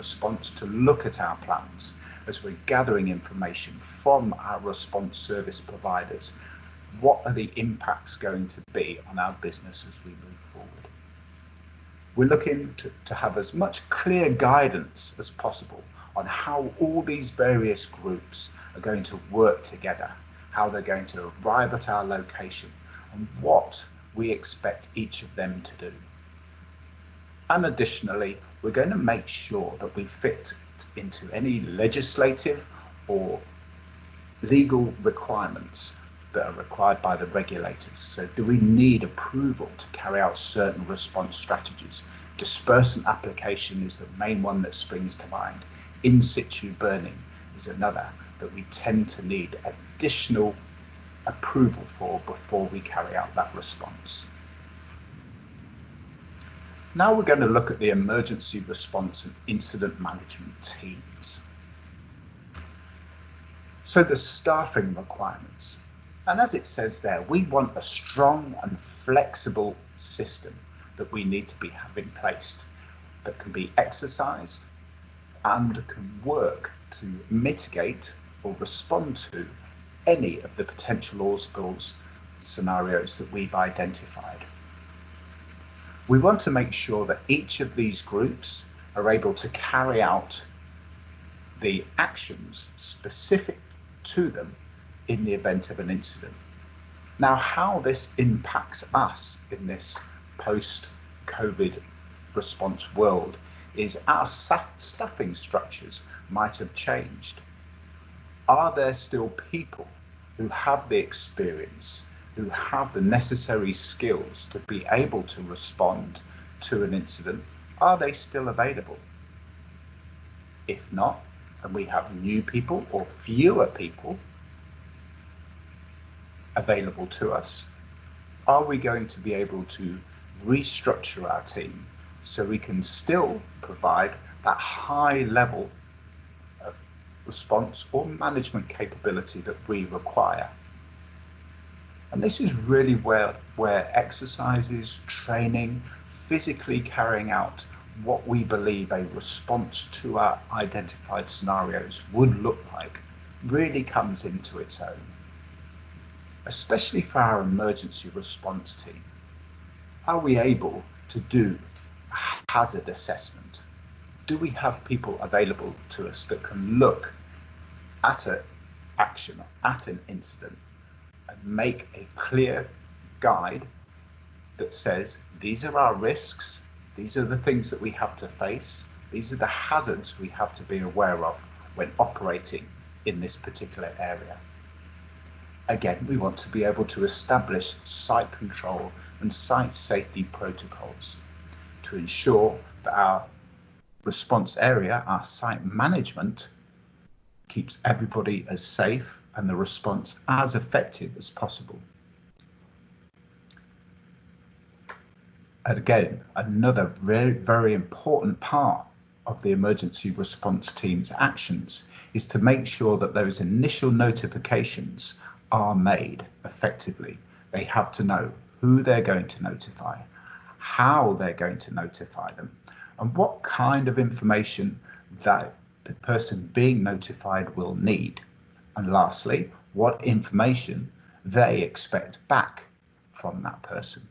response to look at our plans as we're gathering information from our response service providers. What are the impacts going to be on our business as we move forward? We're looking to have as much clear guidance as possible on how all these various groups are going to work together, how they're going to arrive at our location, and what we expect each of them to do. And additionally, we're going to make sure that we fit into any legislative or legal requirements that are required by the regulators. So do we need approval to carry out certain response strategies? Dispersant application is the main one that springs to mind. In situ burning is another that we tend to need additional approval for before we carry out that response. Now we're going to look at the emergency response and incident management teams. So the staffing requirements. And as it says there, we want a strong and flexible system that we need to have in place that can be exercised and can work to mitigate or respond to any of the potential oil spills scenarios that we've identified. We want to make sure that each of these groups are able to carry out the actions specific to them in the event of an incident. Now, how this impacts us in this post-COVID response world is our staffing structures might have changed. Are there still people who have the experience, who have the necessary skills to be able to respond to an incident? Are they still available? If not, and we have new people or fewer people available to us, are we going to be able to restructure our team so we can still provide that high level of response or management capability that we require? And this is really where exercises, training, physically carrying out what we believe a response to our identified scenarios would look like really comes into its own. Especially for our emergency response team. Are we able to do a hazard assessment? Do we have people available to us that can look at an action, at an incident, and make a clear guide that says, these are our risks, these are the things that we have to face, these are the hazards we have to be aware of when operating in this particular area? Again, we want to be able to establish site control and site safety protocols to ensure that our response area, our site management, keeps everybody as safe and the response as effective as possible. And again, another very important part of the emergency response team's actions is to make sure that those initial notifications are made effectively. They have to know who they're going to notify, how they're going to notify them, and what kind of information that the person being notified will need. And lastly, what information they expect back from that person.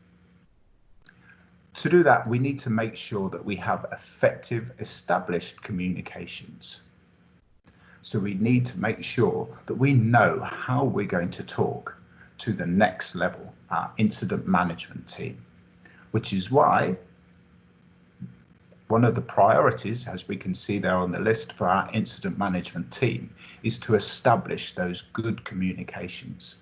To do that, we need to make sure that we have effective, established communications. So we need to make sure that we know how we're going to talk to the next level, our incident management team, which is why one of the priorities, as we can see there on the list for our incident management team, is to establish those good communications.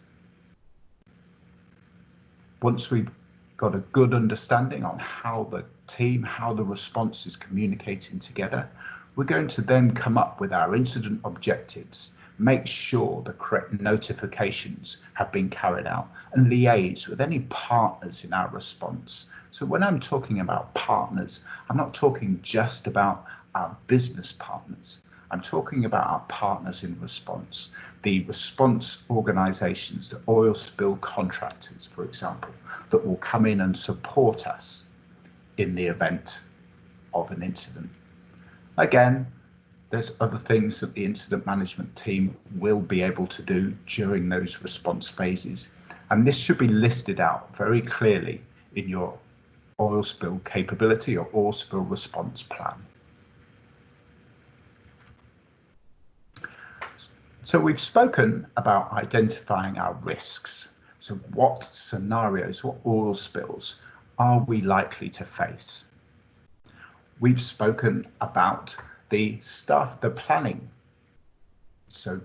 Once we've got a good understanding on how the team, how the response is communicating together, we're going to then come up with our incident objectives, make sure the correct notifications have been carried out, and liaise with any partners in our response. So when I'm talking about partners, I'm not talking just about our business partners. I'm talking about our partners in response, the response organizations, the oil spill contractors, for example, that will come in and support us in the event of an incident. Again, there's other things that the incident management team will be able to do during those response phases. And this should be listed out very clearly in your oil spill capability or oil spill response plan. So we've spoken about identifying our risks. So what scenarios, what oil spills are we likely to face? We've spoken about the stuff, the planning. So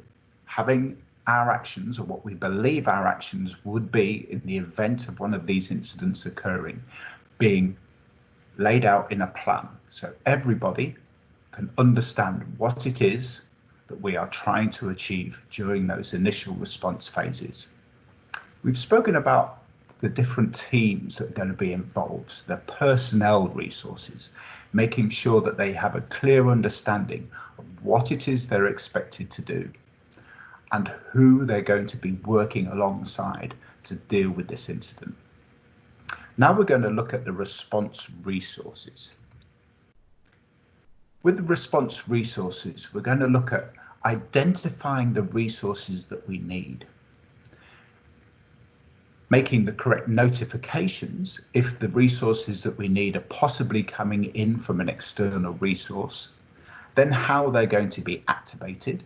having our actions, or what we believe our actions would be in the event of one of these incidents occurring, being laid out in a plan. So everybody can understand what it is that we are trying to achieve during those initial response phases. We've spoken about the different teams that are going to be involved, the personnel resources, making sure that they have a clear understanding of what it is they're expected to do and who they're going to be working alongside to deal with this incident. Now we're going to look at the response resources. With the response resources, we're going to look at identifying the resources that we need, making the correct notifications if the resources that we need are possibly coming in from an external resource, then how they're going to be activated,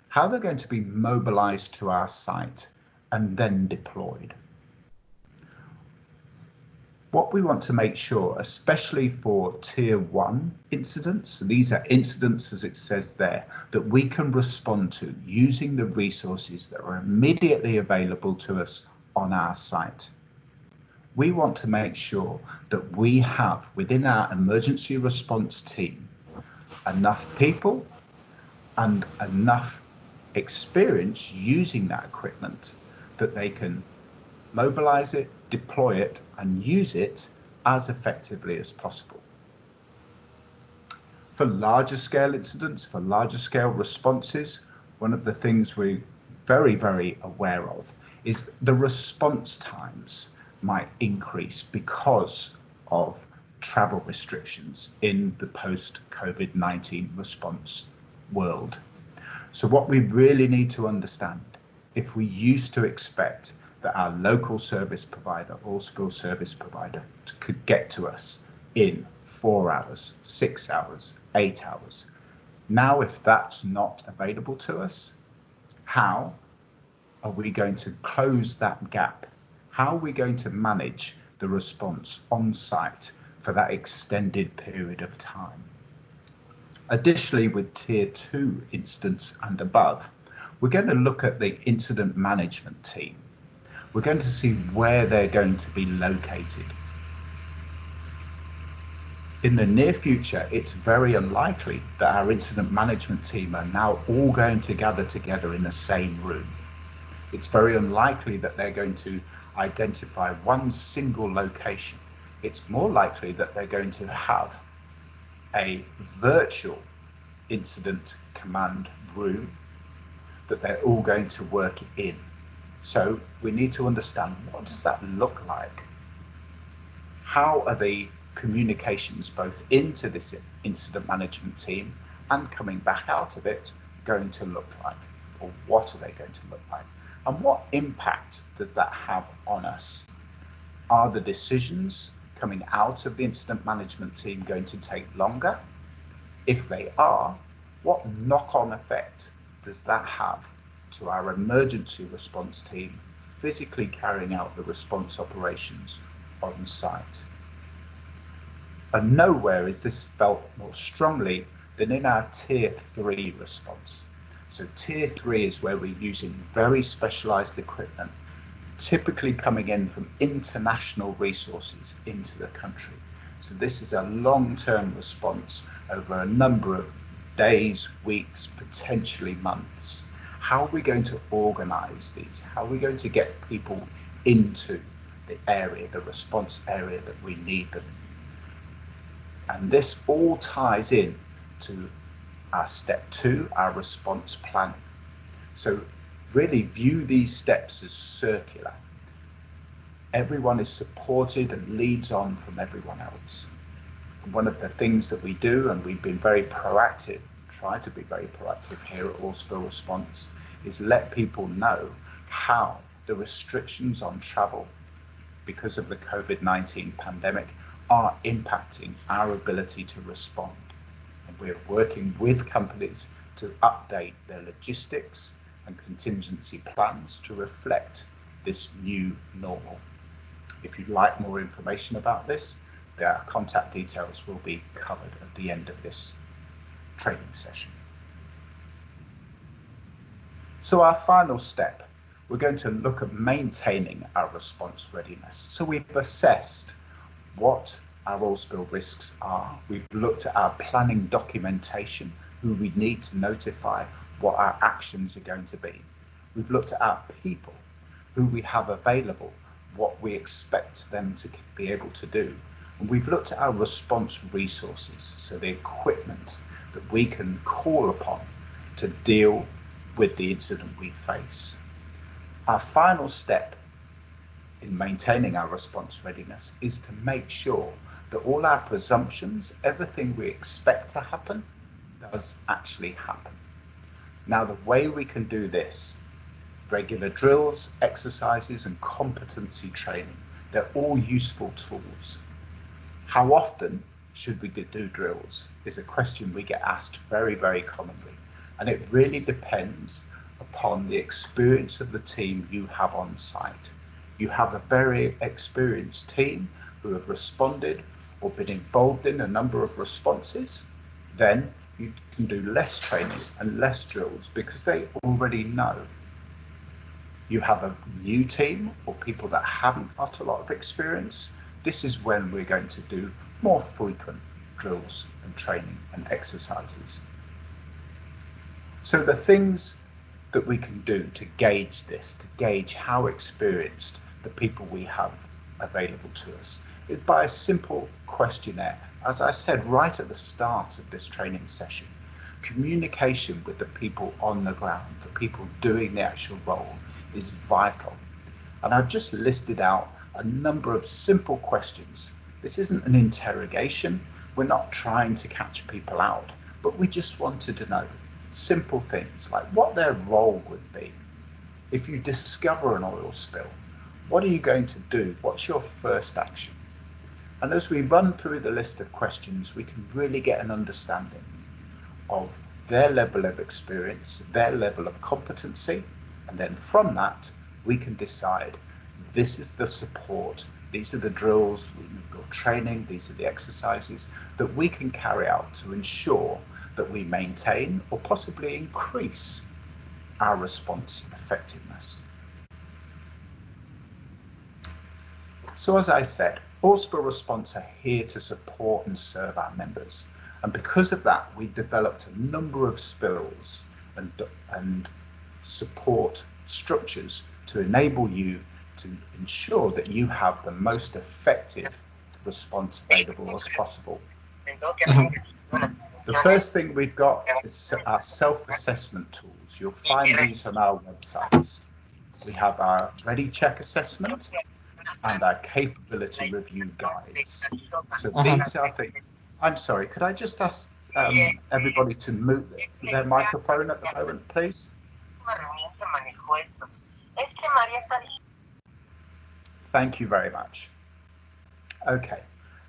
how they're going to be mobilized to our site, and then deployed. What we want to make sure, especially for tier 1 incidents, so these are incidents as it says there, that we can respond to using the resources that are immediately available to us on our site. We want to make sure that we have within our emergency response team enough people and enough experience using that equipment that they can mobilize it, deploy it, and use it as effectively as possible. For larger scale incidents, for larger scale responses, one of the things we're very, very aware of is the response times might increase because of travel restrictions in the post-COVID-19 response world. So what we really need to understand, if we used to expect that our local service provider, oil spill service provider, could get to us in 4 hours, 6 hours, 8 hours. Now, if that's not available to us, how are we going to close that gap? How are we going to manage the response on site for that extended period of time? Additionally, with tier 2 incidents and above, we're going to look at the incident management team. We're going to see where they're going to be located. In the near future, it's very unlikely that our incident management team are now all going to gather together in the same room. It's very unlikely that they're going to identify one single location. It's more likely that they're going to have a virtual incident command room that they're all going to work in. So we need to understand, what does that look like? How are the communications both into this incident management team and coming back out of it going to look like? Or what are they going to look like? And what impact does that have on us? Are the decisions coming out of the incident management team going to take longer? If they are, what knock-on effect does that have to our emergency response team physically carrying out the response operations on site? And nowhere is this felt more strongly than in our tier 3 response. So tier 3 is where we're using very specialized equipment, typically coming in from international resources into the country. So this is a long-term response over a number of days, weeks, potentially months. How are we going to organize these? How are we going to get people into the area, the response area that we need them in? And this all ties in to our step 2, our response planning. So really view these steps as circular. Everyone is supported and leads on from everyone else. One of the things that we do, and we've been very proactive, try to be very proactive here at All Spill Response, is let people know how the restrictions on travel because of the COVID-19 pandemic are impacting our ability to respond. And we're working with companies to update their logistics and contingency plans to reflect this new normal. If you'd like more information about this, their contact details will be covered at the end of this training session. So our final step, we're going to look at maintaining our response readiness. So we've assessed what our all spill risks are. We've looked at our planning documentation, who we need to notify, what our actions are going to be. We've looked at our people, who we have available, what we expect them to be able to do. And we've looked at our response resources, so the equipment that we can call upon to deal with the incident we face. Our final step in maintaining our response readiness is to make sure that all our presumptions, everything we expect to happen, does actually happen. Now, the way we can do this, regular drills, exercises, and competency training, they're all useful tools. How often should we do drills is a question we get asked very, very commonly. And it really depends upon the experience of the team you have on site. You have a very experienced team who have responded or been involved in a number of responses, then you can do less training and less drills because they already know. You have a new team or people that haven't got a lot of experience. This is when we're going to do more frequent drills and training and exercises. So the things that we can do to gauge this, to gauge how experienced the people we have available to us, is by a simple questionnaire. As I said right at the start of this training session, communication with the people on the ground, the people doing the actual role, is vital. And I've just listed out a number of simple questions. This isn't an interrogation. We're not trying to catch people out, but we just wanted to know simple things like what their role would be. If you discover an oil spill, what are you going to do? What's your first action? And as we run through the list of questions, we can really get an understanding of their level of experience, their level of competency, and then from that, we can decide this is the support, these are the drills, we've got training, these are the exercises that we can carry out to ensure that we maintain or possibly increase our response effectiveness. So as I said, All Spill Response are here to support and serve our members. And because of that, we developed a number of spills and support structures to enable you to ensure that you have the most effective response available as possible. The first thing we've got is our self-assessment tools. You'll find these on our websites. We have our Ready Check assessment and our capability review guides. So these are things. I'm sorry, could I just ask everybody to mute their microphone at the moment, please? Thank you very much. Okay,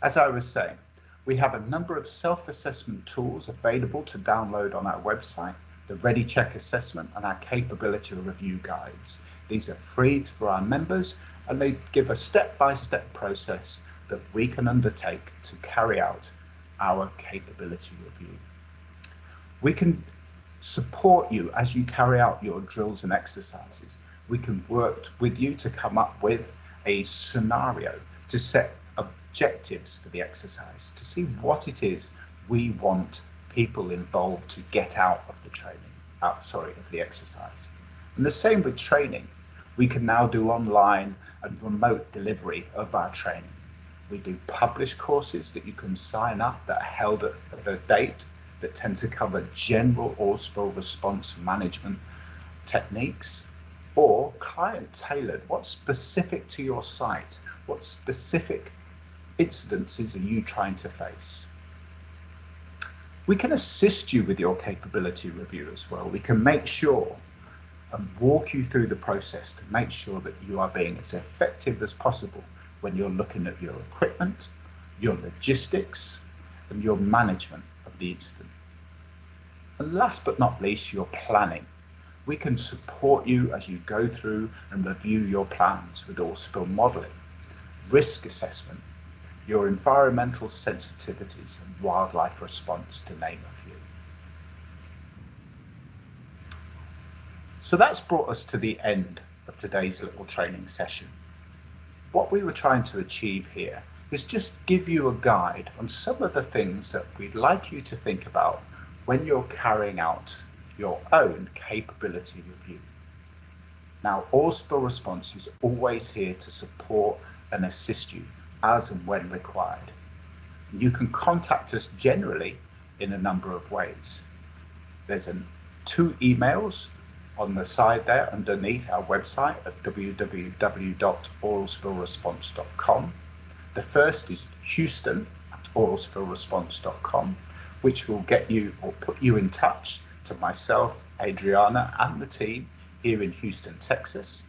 as I was saying, we have a number of self-assessment tools available to download on our website, the Ready Check assessment and our capability review guides. These are free for our members and they give a step-by-step process that we can undertake to carry out our capability review. We can support you as you carry out your drills and exercises. We can work with you to come up with a scenario, to set objectives for the exercise, to see what it is we want people involved to get out of the training, of the exercise. And the same with training. We can now do online and remote delivery of our training. We do published courses that you can sign up that are held at a date that tend to cover general oil spill response management techniques, or client tailored, what's specific to your site, what's specific incidences are you trying to face? We can assist you with your capability review as well. We can make sure and walk you through the process to make sure that you are being as effective as possible when you're looking at your equipment, your logistics, and your management of the incident. And last but not least, your planning. We can support you as you go through and review your plans with all spill modelling, risk assessment, your environmental sensitivities and wildlife response, to name a few. So that's brought us to the end of today's little training session. What we were trying to achieve here is just give you a guide on some of the things that we'd like you to think about when you're carrying out your own capability review. Now, All Spill Response is always here to support and assist you as and when required. You can contact us generally in a number of ways. There's 2 emails on the side there underneath our website at www.oralspillresponse.com. The first is houston@oralspillresponse.com, which will get you or put you in touch to myself, Adriana, and the team here in Houston, Texas.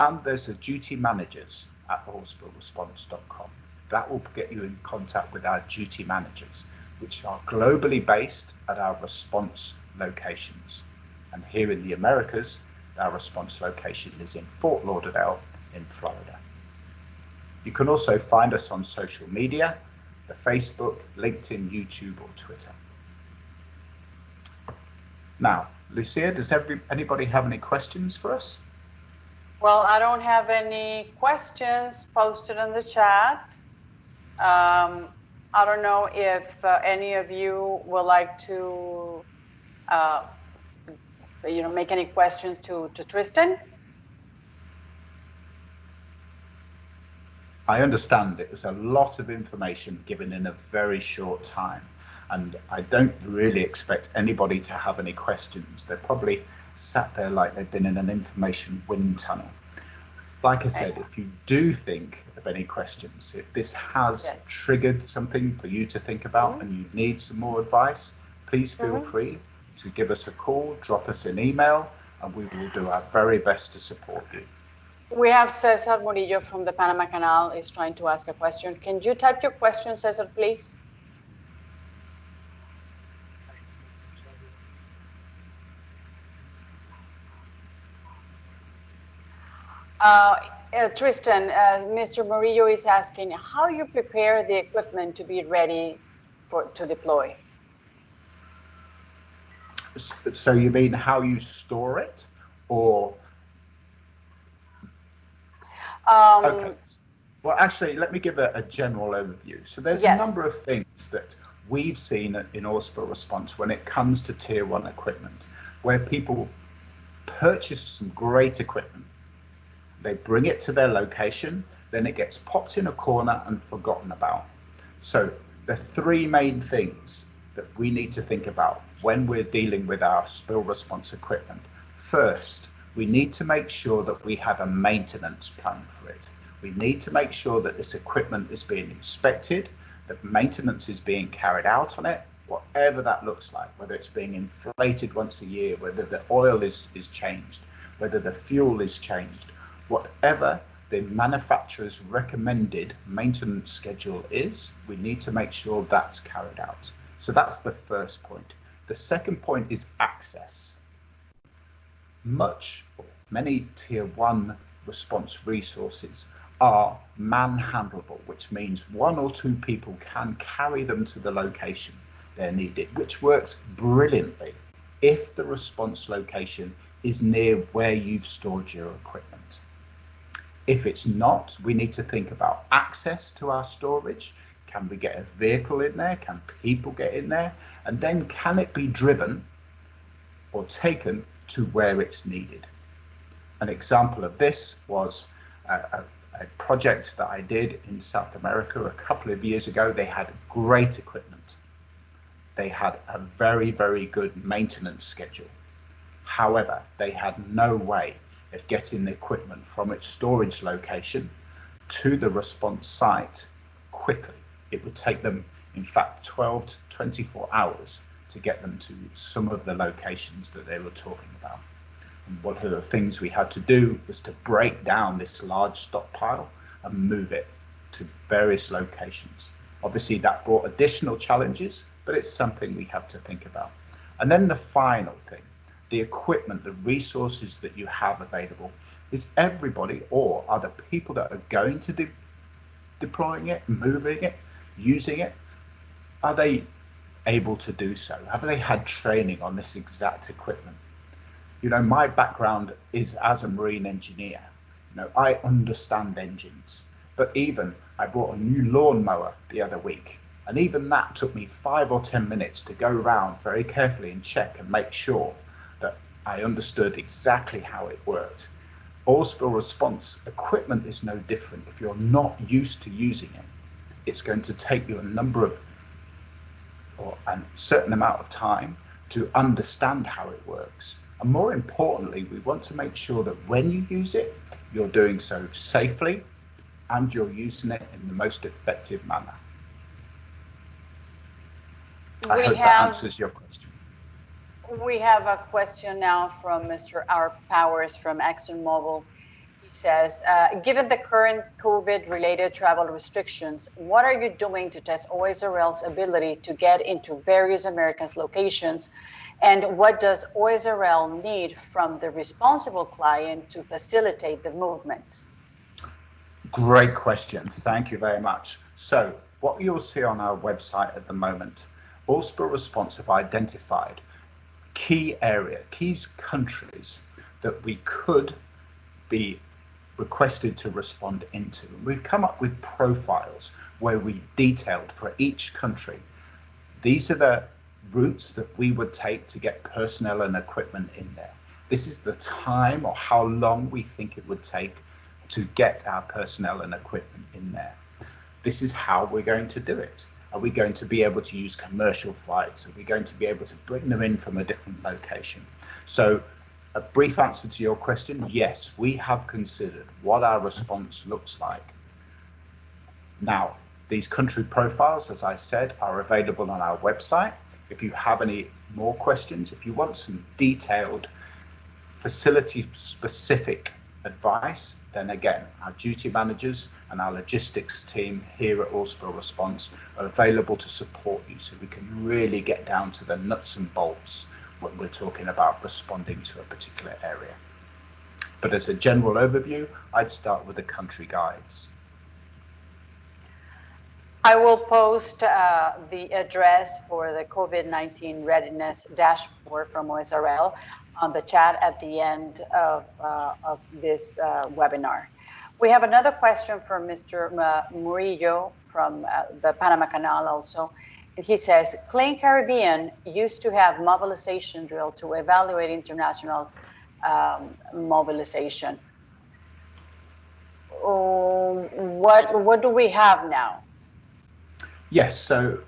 And there's a duty managers at oralspillresponse.com. That will get you in contact with our duty managers, which are globally based at our response locations. And here in the Americas, our response location is in Fort Lauderdale in Florida. You can also find us on social media, the Facebook, LinkedIn, YouTube, or Twitter. Now, Lucia, does anybody have any questions for us? Well, I don't have any questions posted in the chat. I don't know if any of you would like to, make any questions to Tristan. I understand it was a lot of information given in a very short time, and I don't really expect anybody to have any questions. They're probably sat there like they've been in an information wind tunnel. Like I said, if you do think of any questions, if this has triggered something for you to think about and you need some more advice, please feel free to give us a call, drop us an email, and we will do our very best to support you. We have Cesar Murillo from the Panama Canal is trying to ask a question. Can you type your question, Cesar, please? Tristan, Mr. Murillo is asking how you prepare the equipment to be ready to deploy. So you mean how you store it, or? Okay. Well, actually, let me give a general overview. So there's a number of things that we've seen in All Spill Response when it comes to Tier 1 equipment, where people purchase some great equipment. They bring it to their location, then it gets popped in a corner and forgotten about. So the 3 main things that we need to think about when we're dealing with our spill response equipment. First, we need to make sure that we have a maintenance plan for it. We need to make sure that this equipment is being inspected, that maintenance is being carried out on it, whatever that looks like, whether it's being inflated once a year, whether the oil is changed, whether the fuel is changed, whatever the manufacturer's recommended maintenance schedule is, we need to make sure that's carried out. So that's the first point. The second point is access. Many Tier 1 response resources are manhandleable, which means 1 or 2 people can carry them to the location they're needed, which works brilliantly if the response location is near where you've stored your equipment. If it's not, we need to think about access to our storage. Can we get a vehicle in there? Can people get in there? And then can it be driven or taken to where it's needed? An example of this was a project that I did in South America a couple of years ago. They had great equipment. They had a very, very good maintenance schedule. However, they had no way of getting the equipment from its storage location to the response site quickly. It would take them, in fact, 12 to 24 hours to get them to some of the locations that they were talking about. And one of the things we had to do was to break down this large stockpile and move it to various locations. Obviously, that brought additional challenges, but it's something we have to think about. And then the final thing, the equipment, the resources that you have available. Is everybody, or are the people that are going to be deploying it, moving it, using it, are they able to do so? Have they had training on this exact equipment? You know, my background is as a marine engineer. You know, I understand engines, but even I bought a new lawnmower the other week, and even that took me 5 or 10 minutes to go around very carefully and check and make sure that I understood exactly how it worked. Oil spill response equipment is no different. If you're not used to using it, it's going to take you a number of, or a certain amount of time to understand how it works. And more importantly, we want to make sure that when you use it, you're doing so safely and you're using it in the most effective manner. I hope that answers your question. We have a question now from Mr. R. Powers from ExxonMobil. He says, given the current COVID-related travel restrictions, what are you doing to test OSRL's ability to get into various American locations? And what does OSRL need from the responsible client to facilitate the movements? Great question. Thank you very much. So what you'll see on our website at the moment, Oil Spill Response have identified key countries that we could be requested to respond into. We've come up with profiles where we detailed for each country. These are the routes that we would take to get personnel and equipment in there. This is the time or how long we think it would take to get our personnel and equipment in there. This is how we're going to do it. Are we going to be able to use commercial flights? Are we going to be able to bring them in from a different location? So a brief answer to your question, yes, we have considered what our response looks like. Now, these country profiles, as I said, are available on our website. If you have any more questions, if you want some detailed facility-specific advice, then again, our duty managers and our logistics team here at Oil Spill Response are available to support you so we can really get down to the nuts and bolts when we're talking about responding to a particular area. But as a general overview, I'd start with the country guides. I will post the address for the COVID-19 readiness dashboard from OSRL on the chat at the end of this webinar. We have another question from Mr. Murillo from the Panama Canal also. He says, Clean Caribbean used to have mobilization drill to evaluate international mobilization. What do we have now? Yes, so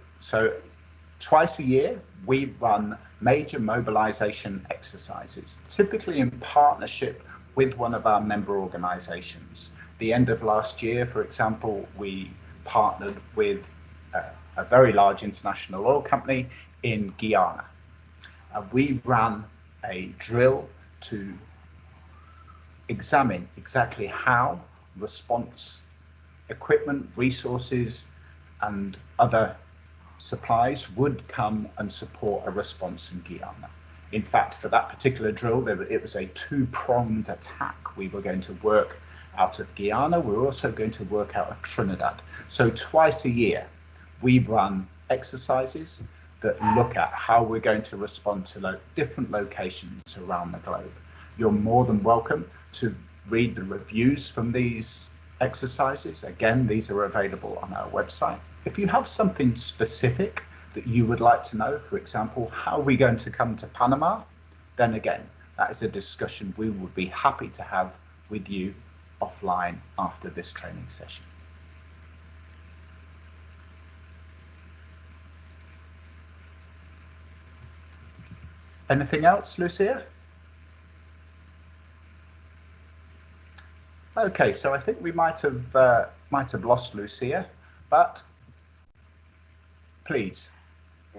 twice a year we run major mobilization exercises, typically in partnership with one of our member organizations. The end of last year, for example, we partnered with a very large international oil company in Guyana. We ran a drill to examine exactly how response equipment, resources, and other supplies would come and support a response in Guyana. In fact, for that particular drill, it was a two-pronged attack. We were going to work out of Guyana. We were also going to work out of Trinidad. So twice a year, we run exercises that look at how we're going to respond to different locations around the globe. You're more than welcome to read the reviews from these exercises. Again, these are available on our website. If you have something specific that you would like to know, for example, how are we going to come to Panama, then again, that is a discussion we would be happy to have with you offline after this training session. Anything else, Lucia? Okay, so I think we might have lost Lucia. but please.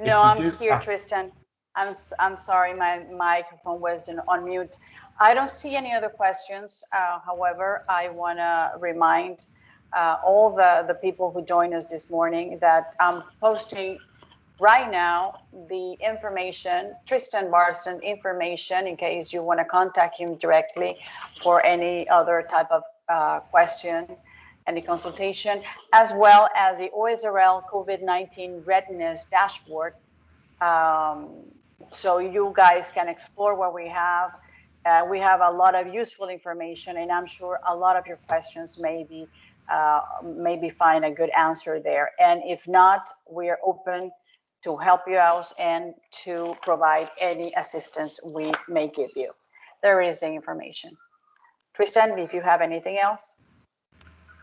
No, I'm here, Tristan. I'm sorry, my microphone wasn't on mute. I don't see any other questions. However, I want to remind all the people who joined us this morning that I'm posting right now the information, Tristan Barston information, in case you want to contact him directly for any other type of question, any consultation, as well as the OSRL COVID-19 Readiness Dashboard. So you guys can explore what we have. We have a lot of useful information, and I'm sure a lot of your questions maybe find a good answer there. And if not, we are open to help you out and to provide any assistance we may give you. There is the information. Tristan, if you have anything else?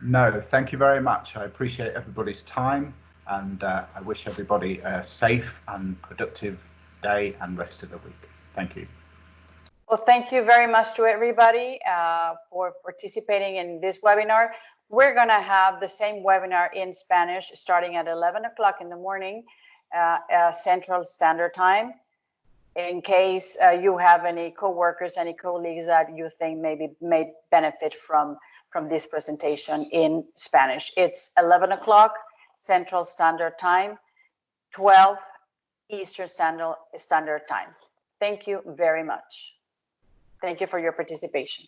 No, thank you very much. I appreciate everybody's time, and I wish everybody a safe and productive day and rest of the week. Thank you. Well, thank you very much to everybody for participating in this webinar. We're going to have the same webinar in Spanish starting at 11 o'clock in the morning, Central Standard Time. In case you have any coworkers, any colleagues that you think maybe may benefit from this presentation in Spanish. It's 11 o'clock Central Standard Time, 12 Eastern Standard Time. Thank you very much. Thank you for your participation.